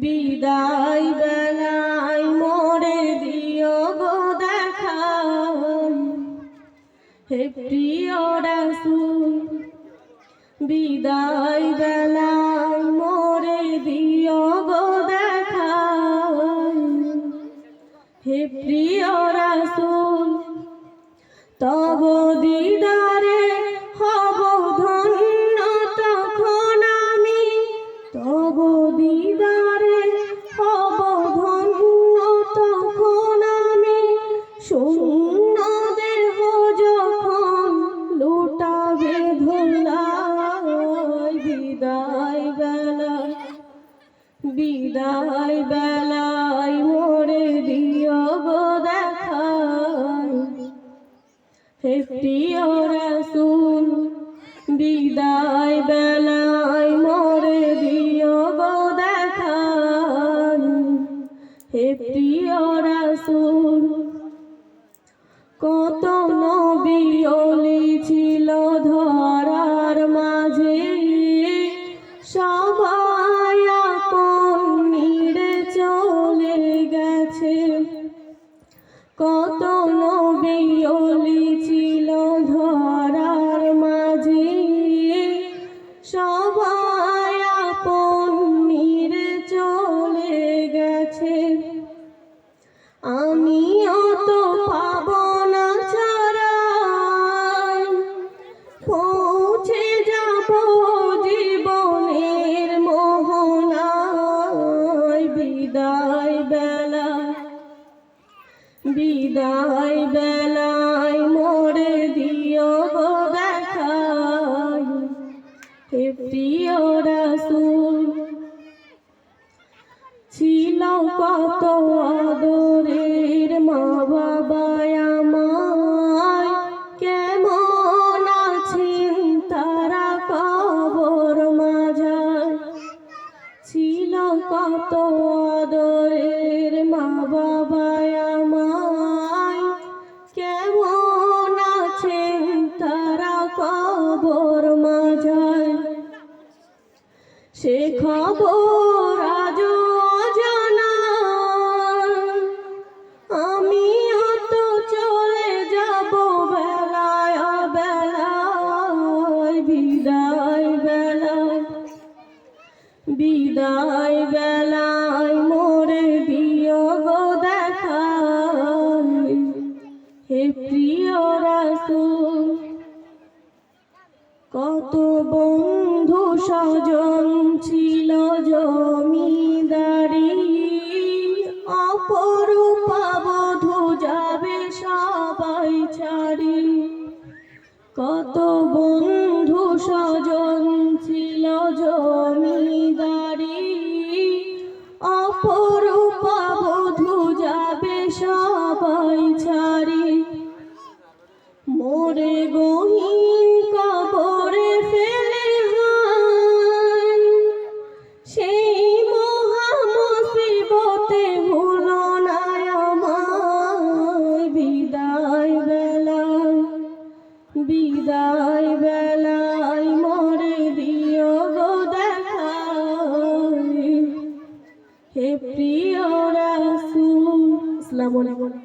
বিদায় বেলায় মোরে দিও গো দেখা, হে প্রিয় রাসূল। বিদায় বেলায় মোরে দিও গো দেখা, হে প্রিয় রাসূল। তব দিদারে হব ধন্য তখন আমি, তব দিদারে হব ধন্য তখন আমি। শূন্য দেহ যখন লুটাবে ধুলায়, বিদায় বেলায় মোরে দিও গো দেখা, হে প্রিয় রাসূল। বিদায় বেলায় মোরে দিও গো দেখা, হে প্রিয় রাসূল। কত নবী ওলি ছিল ধরার মাঝে, সবাই আপন নিরে চলে গেছে। কত নবী ওলি ছিল ধরার মাঝে, সবাই আপন নিরে চলে গেছে। আমিও তো পাব না ছাড়া, পৌঁছে যাব জীবনের মোহনায়। বিদায় বেলায় মোরে দিও গো দেখা, হে প্রিয় রাসূল। ছিল কত আদরের মা বাবা আমার, কেমন আছেন তারা কবর মাঝায়। ছিল কত আদরের মা বাবা আমার, কেমন আছেন তারা কবর মাঝায়। সে খবর আজও অজানা, আমিও তো চলে যাব বেলায় বেলায়। বিদায় বেলায় মোরে দিও গো দেখা, হে প্রিয় রাসূল। কত বন্ধু স্বজন ছিল জমিদারি, অপরূপা বধূ যাবে সবাই ছাড়ি। কত বন্ধু স্বজন ছিল জমিদারি, অপরূপা বধূ যাবে সবাই ছাড়ি। মোরে গহীন কবরে ফেলে হায়, সেই মহা মুসিবতে ভুলো না আমায়। বিদায় বেলায় মোরে দিও গো দেখা, হে প্রিয় রাসূল। আসসালামু আলাইকুম।